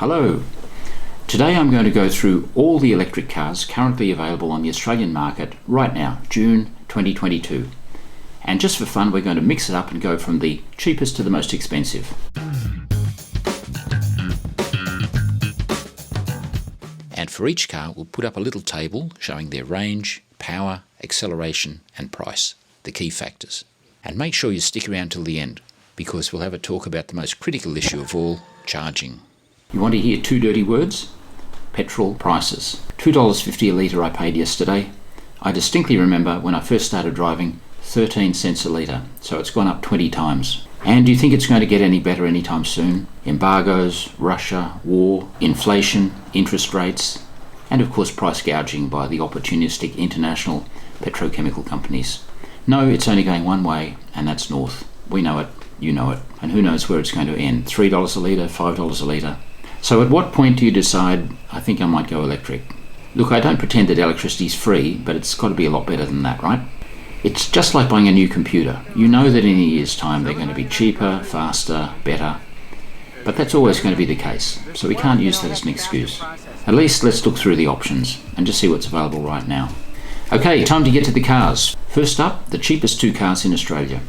Hello. Today I'm going to go through all the electric cars currently available on the Australian market right now, June 2022. And just for fun, we're going to mix it up and go from the cheapest to the most expensive. And for each car, we'll put up a little table showing their range, power, acceleration and price, the key factors. And make sure you stick around till the end, because we'll have a talk about the most critical issue of all, charging. You want to hear two dirty words? Petrol prices. $2.50 a litre I paid yesterday. I distinctly remember when I first started driving, 13 cents a litre, so it's gone up 20 times. And do you think it's going to get any better anytime soon? Embargoes, Russia, war, inflation, interest rates, and of course price gouging by the opportunistic international petrochemical companies. No, it's only going one way, and that's north. We know it, you know it, and who knows where it's going to end. $3 a litre, $5 a litre. So at what point do you decide, I think I might go electric? Look, I don't pretend that electricity is free, but it's got to be a lot better than that, right? It's just like buying a new computer. You know that in a year's time they're going to be cheaper, faster, better. But that's always going to be the case, so we can't use that as an excuse. At least let's look through the options and just see what's available right now. Okay, time to get to the cars. First up, the cheapest two cars in Australia.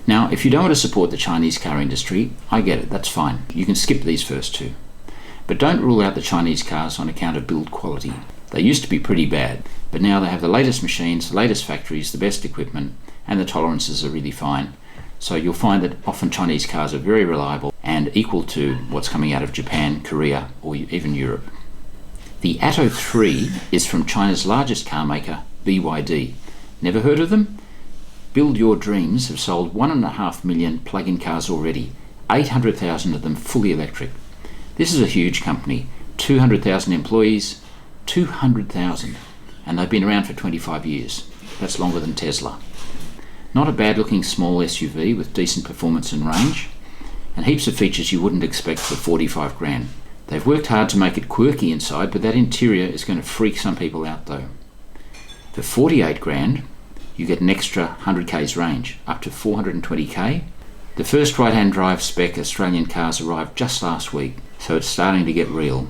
Now, if you don't want to support the Chinese car industry, I get it, that's fine. You can skip these first two. But don't rule out the Chinese cars on account of build quality. They used to be pretty bad, but now they have the latest machines, the latest factories, the best equipment, and the tolerances are really fine. So you'll find that often Chinese cars are very reliable and equal to what's coming out of Japan, Korea, or even Europe. The Ato III is from China's largest car maker, BYD. Never heard of them? Build Your Dreams have sold 1.5 million plug-in cars already, 800,000 of them fully electric. This is a huge company, 200,000 employees, 200,000, and they've been around for 25 years. That's longer than Tesla. Not a bad looking small SUV with decent performance and range, and heaps of features you wouldn't expect for 45 grand. They've worked hard to make it quirky inside, but that interior is going to freak some people out though. For 48 grand, you get an extra 100 k's range, up to 420k. The first right-hand drive spec Australian cars arrived just last week, so it's starting to get real.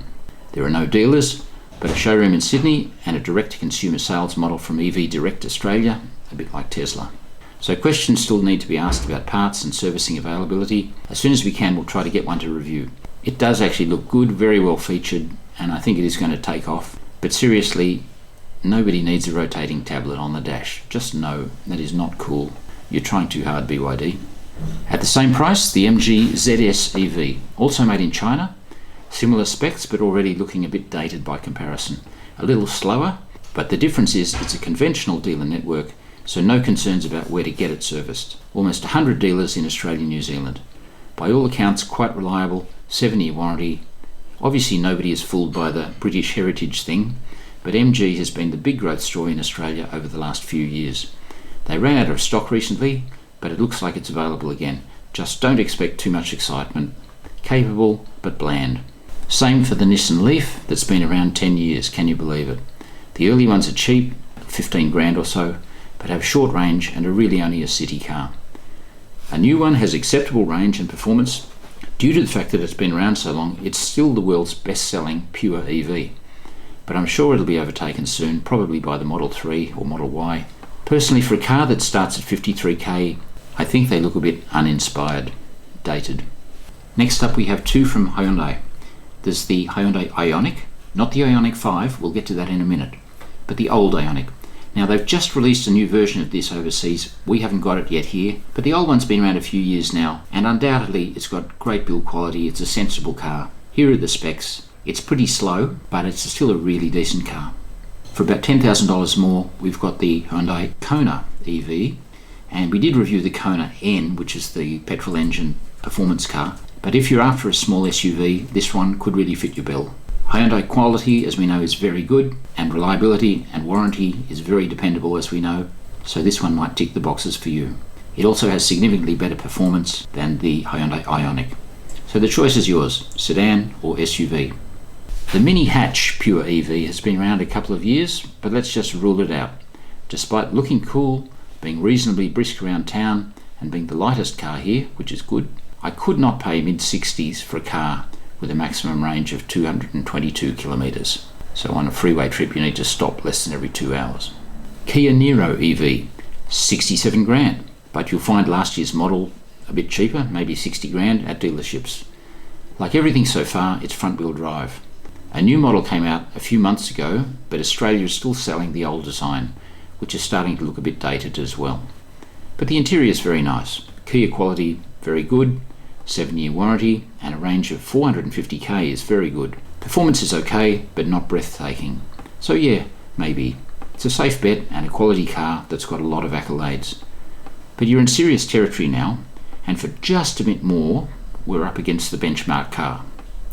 There are no dealers, but a showroom in Sydney and a direct-to-consumer sales model from EV Direct Australia, a bit like Tesla. So questions still need to be asked about parts and servicing availability. As soon as we can, we'll try to get one to review. It does actually look good, very well featured, and I think it is going to take off. But seriously, nobody needs a rotating tablet on the dash. Just no, that is not cool. You're trying too hard, BYD. At the same price, the MG ZS EV, also made in China. Similar specs, but already looking a bit dated by comparison. A little slower, but the difference is it's a conventional dealer network, so no concerns about where to get it serviced. Almost 100 dealers in Australia and New Zealand. By all accounts, quite reliable, 7-year warranty. Obviously nobody is fooled by the British heritage thing, but MG has been the big growth story in Australia over the last few years. They ran out of stock recently, but it looks like it's available again. Just don't expect too much excitement. Capable, but bland. Same for the Nissan Leaf that's been around 10 years, can you believe it? The early ones are cheap, 15 grand or so, but have short range and are really only a city car. A new one has acceptable range and performance. Due to the fact that it's been around so long, it's still the world's best-selling pure EV. But I'm sure it'll be overtaken soon, probably by the Model 3 or Model Y. Personally, for a car that starts at 53k, I think they look a bit uninspired, dated. Next up we have two from Hyundai. There's the Hyundai Ioniq, not the Ioniq 5, we'll get to that in a minute, but the old Ioniq. Now they've just released a new version of this overseas. We haven't got it yet here, but the old one's been around a few years now, and undoubtedly it's got great build quality. It's a sensible car. Here are the specs. It's pretty slow, but it's still a really decent car. For about $10,000 more, we've got the Hyundai Kona EV, and we did review the Kona N, which is the petrol engine performance car. But if you're after a small SUV, this one could really fit your bill. Hyundai quality, as we know, is very good, and reliability and warranty is very dependable, as we know, so this one might tick the boxes for you. It also has significantly better performance than the Hyundai Ioniq. So the choice is yours, sedan or SUV. The mini hatch pure EV has been around a couple of years, but let's just rule it out. Despite looking cool, being reasonably brisk around town, and being the lightest car here, which is good, I could not pay mid-60s for a car with a maximum range of 222 kilometres. So on a freeway trip you need to stop less than every 2 hours. Kia Niro EV, 67 grand, but you'll find last year's model a bit cheaper, maybe 60 grand at dealerships. Like everything so far, it's front-wheel drive. A new model came out a few months ago, but Australia is still selling the old design, which is starting to look a bit dated as well. But the interior is very nice. Kia quality, very good. 7-year warranty and a range of 450k is very good. Performance is okay, but not breathtaking. So yeah, maybe. It's a safe bet and a quality car that's got a lot of accolades. But you're in serious territory now, and for just a bit more, we're up against the benchmark car.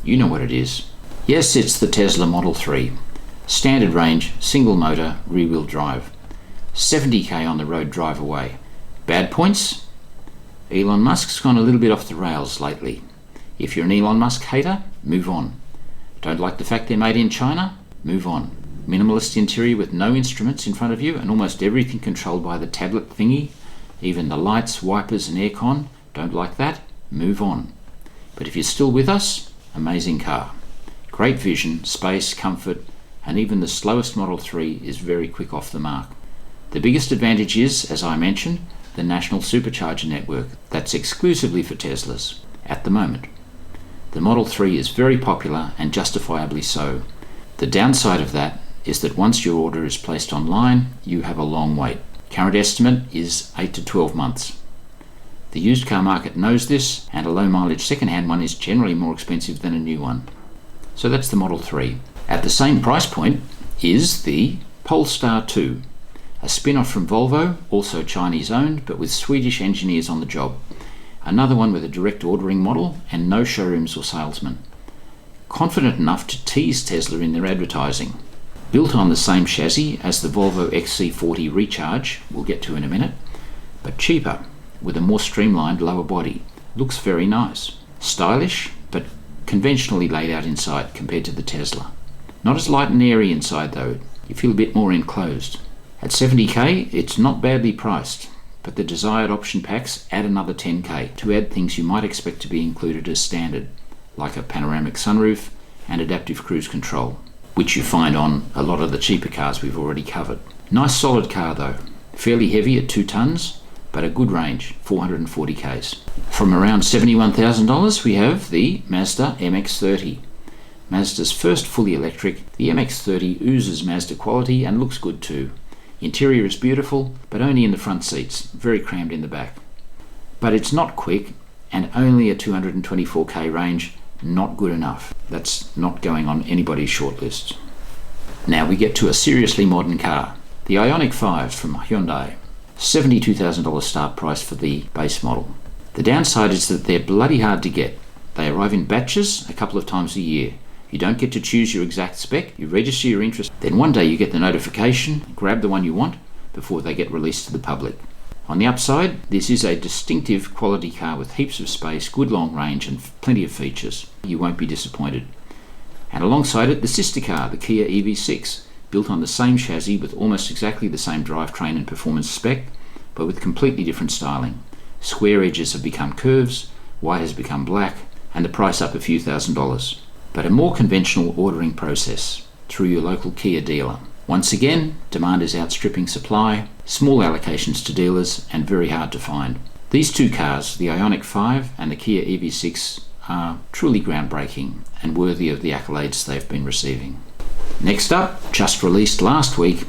You know what it is. Yes, it's the Tesla Model 3. Standard range, single motor, rear-wheel drive. 70k on the road drive away. Bad points? Elon Musk's gone a little bit off the rails lately. If you're an Elon Musk hater, move on. Don't like the fact they're made in China? Move on. Minimalist interior with no instruments in front of you and almost everything controlled by the tablet thingy. Even the lights, wipers and aircon. Don't like that? Move on. But if you're still with us, amazing car. Great vision, space, comfort, and even the slowest Model 3 is very quick off the mark. The biggest advantage is, as I mentioned, the national supercharger network that's exclusively for Teslas at the moment. The Model 3 is very popular and justifiably so. The downside of that is that once your order is placed online, you have a long wait. Current estimate is 8 to 12 months. The used car market knows this, and a low mileage second-hand one is generally more expensive than a new one. So that's the Model 3. At the same price point is the Polestar II, a spin-off from Volvo, also Chinese owned, but with Swedish engineers on the job. Another one with a direct ordering model and no showrooms or salesmen. Confident enough to tease Tesla in their advertising. Built on the same chassis as the Volvo XC40 Recharge, we'll get to in a minute, but cheaper, with a more streamlined lower body. Looks very nice. Stylish, but conventionally laid out inside compared to the Tesla. Not as light and airy inside though, you feel a bit more enclosed. At 70k, it's not badly priced, but the desired option packs add another 10k to add things you might expect to be included as standard, like a panoramic sunroof and adaptive cruise control, which you find on a lot of the cheaper cars we've already covered. Nice solid car though, fairly heavy at 2 tons, but a good range, 440k's. From around $71,000 we have the Mazda MX-30. Mazda's first fully electric, the MX-30 oozes Mazda quality and looks good too. Interior is beautiful, but only in the front seats, very crammed in the back. But it's not quick, and only a 224k range, not good enough. That's not going on anybody's shortlist. Now we get to a seriously modern car, the Ioniq 5 from Hyundai. $72,000 start price for the base model. The downside is that they're bloody hard to get. They arrive in batches a couple of times a year. You don't get to choose your exact spec, you register your interest, then one day you get the notification, grab the one you want before they get released to the public. On the upside, this is a distinctive quality car with heaps of space, good long range and plenty of features. You won't be disappointed. And alongside it, the sister car, the Kia EV6, built on the same chassis with almost exactly the same drivetrain and performance spec, but with completely different styling. Square edges have become curves, white has become black, and the price up a few $1,000s. But a more conventional ordering process through your local Kia dealer. Once again, demand is outstripping supply, small allocations to dealers, and very hard to find. These two cars, the Ioniq 5 and the Kia EV6, are truly groundbreaking and worthy of the accolades they've been receiving. Next up, just released last week,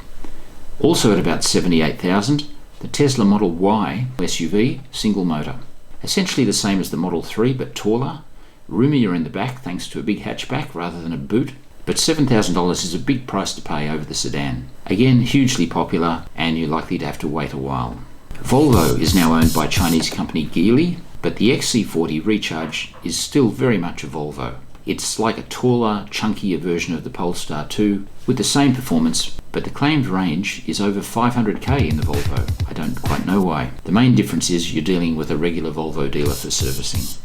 also at about $78,000, the Tesla Model Y SUV single motor. Essentially the same as the Model 3 but taller, roomier in the back thanks to a big hatchback rather than a boot, but $7,000 is a big price to pay over the sedan. Again, hugely popular and you're likely to have to wait a while. Volvo is now owned by Chinese company Geely, but the XC40 Recharge is still very much a Volvo. It's like a taller, chunkier version of the Polestar II with the same performance, but the claimed range is over 500k in the Volvo. I don't quite know why. The main difference is you're dealing with a regular Volvo dealer for servicing.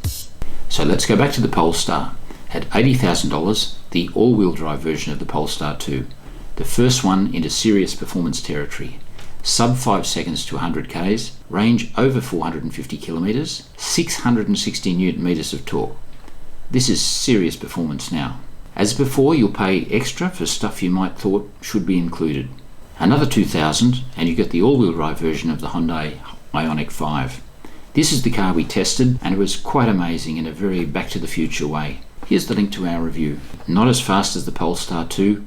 So let's go back to the Polestar. At $80,000, the all-wheel drive version of the Polestar II, the first one into serious performance territory. Sub 5 seconds to 100k's, range over 450 kilometers, 660 newton meters of torque. This is serious performance now. As before, you'll pay extra for stuff you might thought should be included. Another $2,000 and you get the all-wheel drive version of the Hyundai Ioniq 5. This is the car we tested and it was quite amazing in a very Back to the Future way. Here's the link to our review. Not as fast as the Polestar II,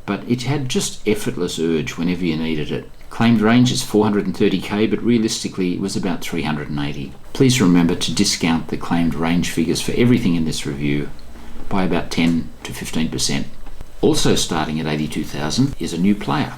but it had just effortless urge whenever you needed it. Claimed range is 430k, but realistically it was about 380. Please remember to discount the claimed range figures for everything in this review by about 10 to 15%. Also starting at $82,000 is a new player,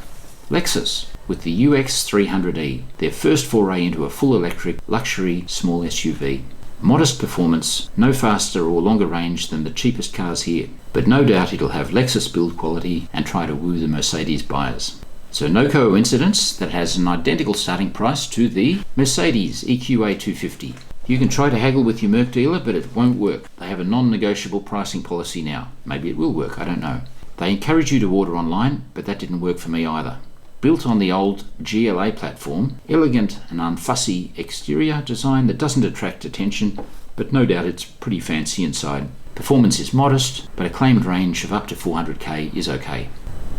Lexus, with the UX 300e, their first foray into a full electric luxury small SUV. Modest performance, no faster or longer range than the cheapest cars here, but no doubt it'll have Lexus build quality and try to woo the Mercedes buyers. So no coincidence that has an identical starting price to the Mercedes EQA 250. You can try to haggle with your Merc dealer, but it won't work. They have a non-negotiable pricing policy now. Maybe it will work, I don't know. They encourage you to order online, but that didn't work for me either. Built on the old GLA platform, elegant and unfussy exterior design that doesn't attract attention, but no doubt it's pretty fancy inside. Performance is modest, but a claimed range of up to 400k is okay.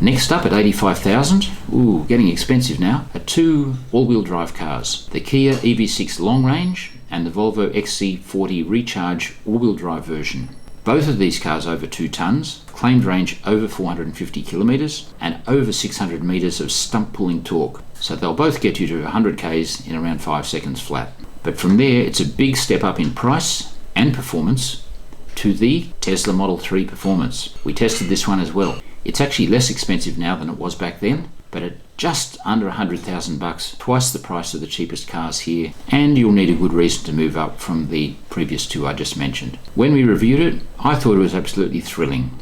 Next up at $85,000, ooh, getting expensive now, are two all-wheel drive cars, the Kia EV6 long range and the Volvo XC40 Recharge all-wheel drive version. Both of these cars over 2 tonnes, claimed range over 450 kilometres and over 600 metres of stump pulling torque, so they'll both get you to 100 k's in around 5 seconds flat. But from there it's a big step up in price and performance to the Tesla Model 3 Performance. We tested this one as well. It's actually less expensive now than it was back then, but at just under $100,000, twice the price of the cheapest cars here, and you'll need a good reason to move up from the previous two I just mentioned. When we reviewed it, I thought it was absolutely thrilling.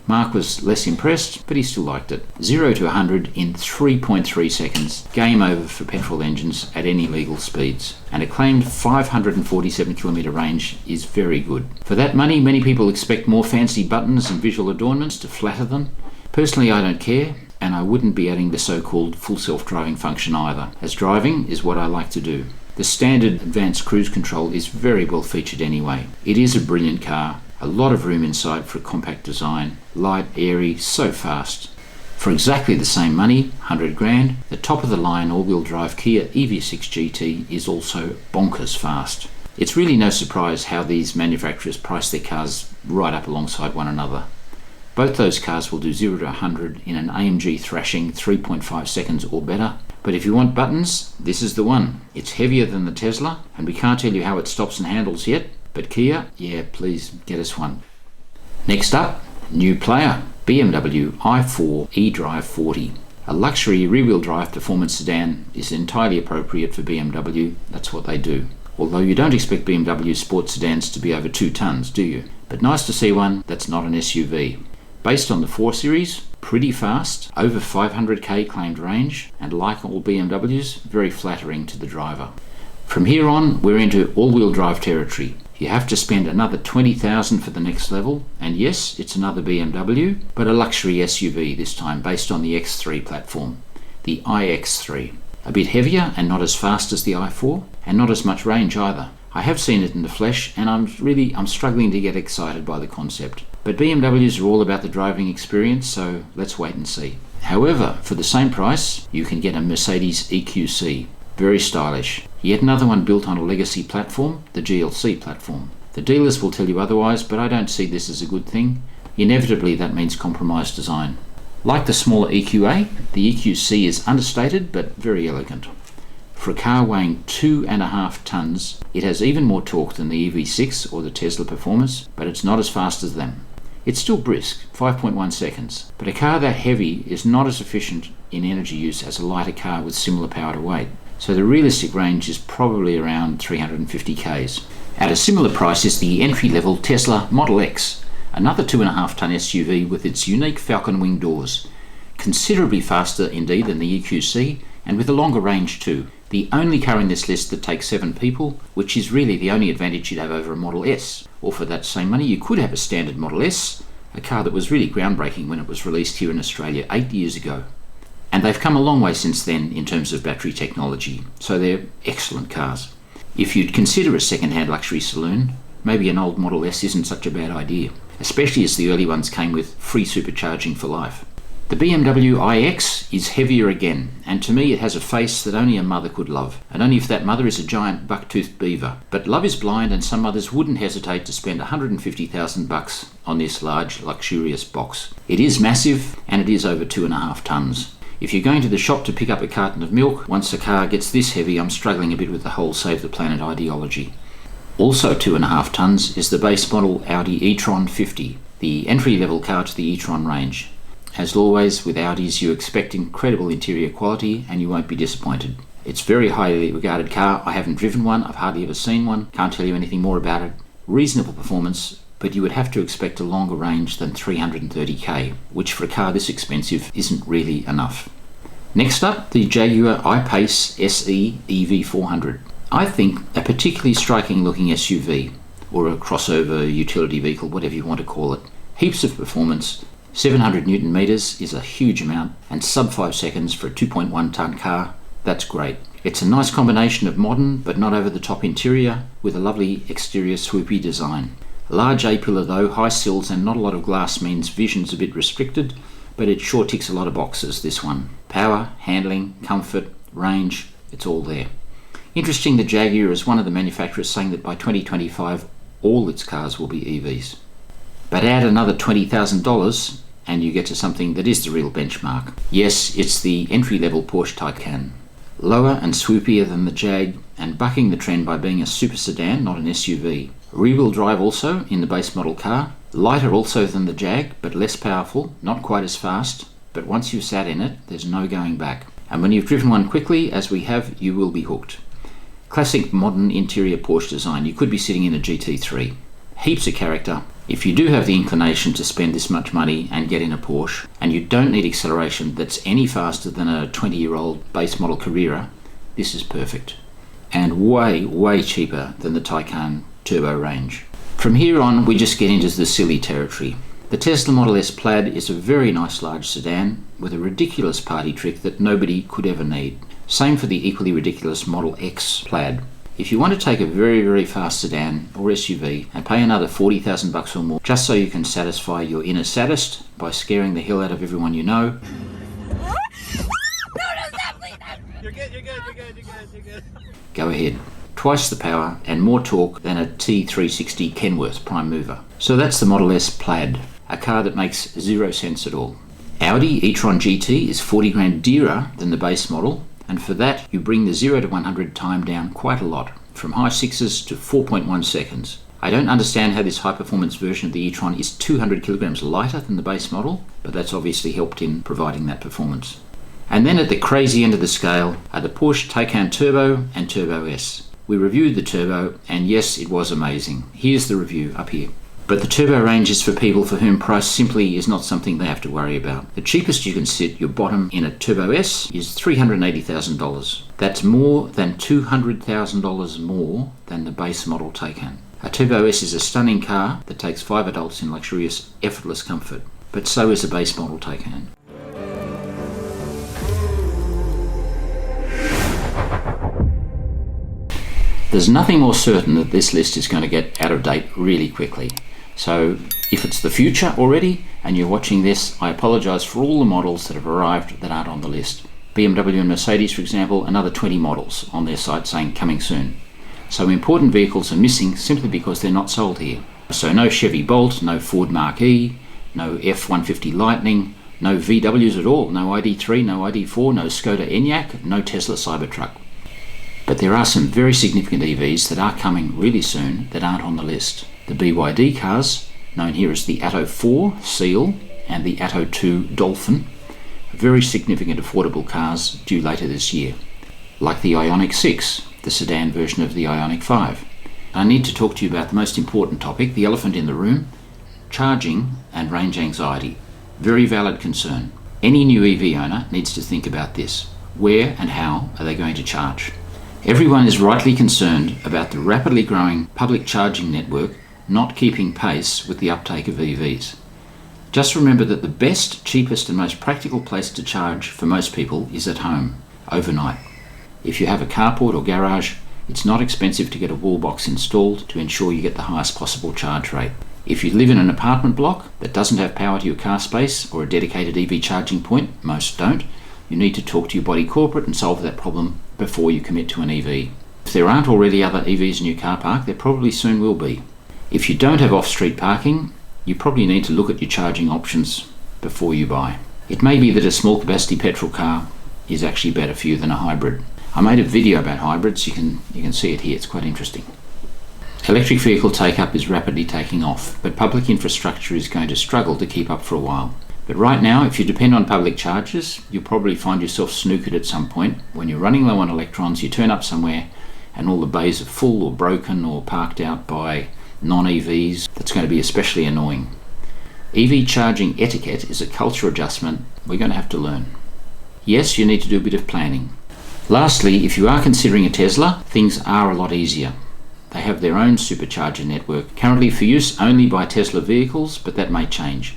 Mark was less impressed, but he still liked it. 0 to 100 in 3.3 seconds. Game over for petrol engines at any legal speeds. And a claimed 547 kilometre range is very good. For that money, many people expect more fancy buttons and visual adornments to flatter them. Personally, I don't care, and I wouldn't be adding the so-called full self-driving function either, as driving is what I like to do. The standard advanced cruise control is very well featured anyway. It is a brilliant car. A lot of room inside for a compact design, light, airy, so fast. For exactly the same money, 100 grand, the top of the line all-wheel drive Kia EV6 GT is also bonkers fast. It's really no surprise how these manufacturers price their cars right up alongside one another. Both those cars will do 0 to 100 in an AMG thrashing 3.5 seconds or better. But if you want buttons, this is the one. It's heavier than the Tesla, and we can't tell you how it stops and handles yet. But Kia, yeah, please get us one. Next up, new player, BMW i4 eDrive 40. A luxury rear-wheel drive performance sedan is entirely appropriate for BMW, that's what they do. Although you don't expect BMW sports sedans to be over 2 tonnes, do you? But nice to see one that's not an SUV. Based on the 4 Series, pretty fast, over 500k claimed range, and like all BMWs, very flattering to the driver. From here on, we're into all-wheel drive territory. You have to spend another $20,000 for the next level, and yes, it's another BMW, but a luxury SUV this time based on the X3 platform, the iX3. A bit heavier and not as fast as the i4, and not as much range either. I have seen it in the flesh, and I'm struggling to get excited by the concept. But BMWs are all about the driving experience, so let's wait and see. However, for the same price, you can get a Mercedes EQC. Very stylish. Yet another one built on a legacy platform, the GLC platform. The dealers will tell you otherwise, but I don't see this as a good thing. Inevitably, that means compromised design. Like the smaller EQA, the EQC is understated but very elegant. For a car weighing 2.5 tonnes, it has even more torque than the EV6 or the Tesla Performance, but it's not as fast as them. It's still brisk, 5.1 seconds, but a car that heavy is not as efficient in energy use as a lighter car with similar power to weight. So the realistic range is probably around 350 k's. At a similar price is the entry-level Tesla Model X, another 2.5 tonne SUV with its unique falcon wing doors. Considerably faster indeed than the EQC, and with a longer range too. The only car in this list that takes 7 people, which is really the only advantage you'd have over a Model S. Or for that same money, you could have a standard Model S, a car that was really groundbreaking when it was released here in Australia 8 years ago. And they've come a long way since then in terms of battery technology, so they're excellent cars. If you'd consider a second-hand luxury saloon, maybe an old Model S isn't such a bad idea, especially as the early ones came with free supercharging for life. The BMW iX is heavier again, and to me it has a face that only a mother could love, and only if that mother is a giant buck-toothed beaver. But love is blind, and some mothers wouldn't hesitate to spend $150,000 on this large, luxurious box. It is massive, and it is over 2.5 tons. If you're going to the shop to pick up a carton of milk, once a car gets this heavy, I'm struggling a bit with the whole Save the Planet ideology. Also 2.5 tons is the base model Audi e-tron 50, the entry-level car to the e-tron range. As always, with Audis you expect incredible interior quality and you won't be disappointed. It's a very highly regarded car. I haven't driven one, I've hardly ever seen one, can't tell you anything more about it. Reasonable performance, but you would have to expect a longer range than 330k, which for a car this expensive isn't really enough. Next up, the Jaguar I-Pace SE EV400. I think a particularly striking looking SUV, or a crossover utility vehicle, whatever you want to call it. Heaps of performance. 700 Newton meters is a huge amount, and sub 5 seconds for a 2.1 ton car, that's great. It's a nice combination of modern but not over the top interior with a lovely exterior swoopy design. Large A-pillar though, high sills and not a lot of glass means vision's a bit restricted, but it sure ticks a lot of boxes, this one. Power, handling, comfort, range, it's all there. Interesting, the Jaguar is one of the manufacturers saying that by 2025 all its cars will be EVs. But add another $20,000 and you get to something that is the real benchmark. Yes, it's the entry-level Porsche Taycan. Lower and swoopier than the Jag, and bucking the trend by being a super sedan, not an SUV. Rear-wheel drive also in the base model car. Lighter also than the Jag, but less powerful, not quite as fast, but once you've sat in it, there's no going back. And when you've driven one quickly, as we have, you will be hooked. Classic modern interior Porsche design. You could be sitting in a GT3. Heaps of character. If you do have the inclination to spend this much money and get in a Porsche, and you don't need acceleration that's any faster than a 20-year-old base model Carrera, this is perfect. And way, way cheaper than the Taycan turbo range. From here on, we just get into the silly territory. The Tesla Model S Plaid is a very nice large sedan with a ridiculous party trick that nobody could ever need. Same for the equally ridiculous Model X Plaid. If you want to take a very, very fast sedan or SUV and pay another $40,000 or more just so you can satisfy your inner sadist by scaring the hell out of everyone you know, You're good. go ahead. Twice the power and more torque than a T360 Kenworth prime mover. So that's the Model S Plaid, a car that makes 0 sense at all. Audi Etron GT is 40 grand dearer than the base model, and for that you bring the 0 to 100 time down quite a lot, from high 6s to 4.1 seconds. I don't understand how this high-performance version of the e-tron is 200 kilograms lighter than the base model, but that's obviously helped in providing that performance. And then at the crazy end of the scale are the Porsche Taycan Turbo and Turbo S. We reviewed the Turbo, and yes, it was amazing. Here's the review up here. But the Turbo range is for people for whom price simply is not something they have to worry about. The cheapest you can sit your bottom in a Turbo S is $380,000. That's more than $200,000 more than the base model Taycan. A Turbo S is a stunning car that takes 5 adults in luxurious, effortless comfort. But so is a base model Taycan. There's nothing more certain that this list is going to get out of date really quickly. So if it's the future already and you're watching this, I apologise for all the models that have arrived that aren't on the list. BMW and Mercedes, for example, another 20 models on their site saying coming soon. So important vehicles are missing simply because they're not sold here. So no Chevy Bolt, no Ford Mark-E, no F-150 Lightning, no VWs at all, no ID3, no ID4, no Skoda Enyaq, no Tesla Cybertruck. But there are some very significant EVs that are coming really soon that aren't on the list. The BYD cars, known here as the Ato IV Seal and the Ato II Dolphin, very significant affordable cars due later this year. Like the Ioniq 6, the sedan version of the Ioniq 5. I need to talk to you about the most important topic, the elephant in the room, charging and range anxiety. Very valid concern. Any new EV owner needs to think about this. Where and how are they going to charge? Everyone is rightly concerned about the rapidly growing public charging network not keeping pace with the uptake of EVs. Just remember that the best, cheapest and most practical place to charge for most people is at home, overnight. If you have a carport or garage, It's not expensive to get a wall box installed to ensure you get the highest possible charge rate. If you live in an apartment block that doesn't have power to your car space or a dedicated EV charging point, most don't, you need to talk to your body corporate and solve that problem before you commit to an EV. If there aren't already other EVs in your car park, there probably soon will be. If you don't have off-street parking, you probably need to look at your charging options before you buy. It may be that a small capacity petrol car is actually better for you than a hybrid. I made a video about hybrids, you can see it here, it's quite interesting. Electric vehicle take-up is rapidly taking off, but public infrastructure is going to struggle to keep up for a while. But right now, if you depend on public chargers, you'll probably find yourself snookered at some point. When you're running low on electrons, you turn up somewhere and all the bays are full or broken or parked out by non-EVs. That's going to be especially annoying. EV charging etiquette is a culture adjustment we're going to have to learn. Yes, you need to do a bit of planning. Lastly, if you are considering a Tesla, things are a lot easier. They have their own supercharger network, currently for use only by Tesla vehicles, but that may change.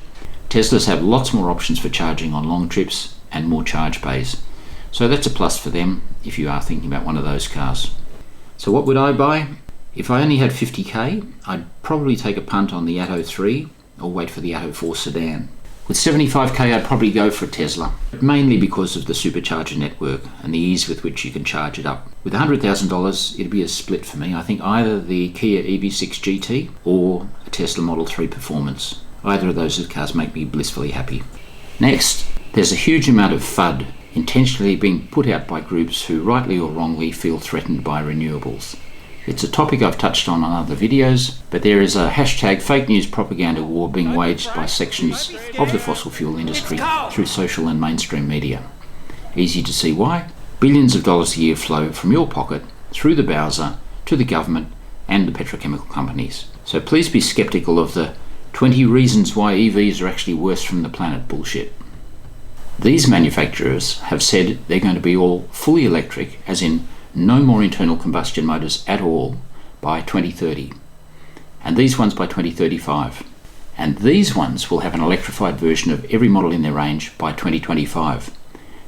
Teslas have lots more options for charging on long trips and more charge bays. So that's a plus for them if you are thinking about one of those cars. So what would I buy? If I only had 50k, I'd probably take a punt on the Ato III or wait for the Ato IV sedan. With 75k, I'd probably go for a Tesla, but mainly because of the supercharger network and the ease with which you can charge it up. With $100,000, it'd be a split for me. I think either the Kia EV6 GT or a Tesla Model 3 Performance. Either of those cars make me blissfully happy. Next, there's a huge amount of FUD intentionally being put out by groups who rightly or wrongly feel threatened by renewables. It's a topic I've touched on other videos, but there is a hashtag fake news propaganda war being waged by sections of the fossil fuel industry through social and mainstream media. Easy to see why. Billions of dollars a year flow from your pocket through the Bowser to the government and the petrochemical companies. So please be skeptical of the 20 reasons why EVs are actually worse from the planet bullshit. These manufacturers have said they're going to be all fully electric, as in no more internal combustion motors at all by 2030, and these ones by 2035. And these ones will have an electrified version of every model in their range by 2025.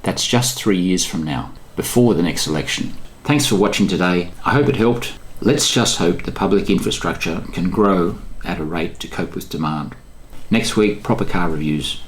That's just 3 years from now, before the next election. Thanks for watching today. I hope it helped. Let's just hope the public infrastructure can grow at a rate to cope with demand. Next week, proper car reviews.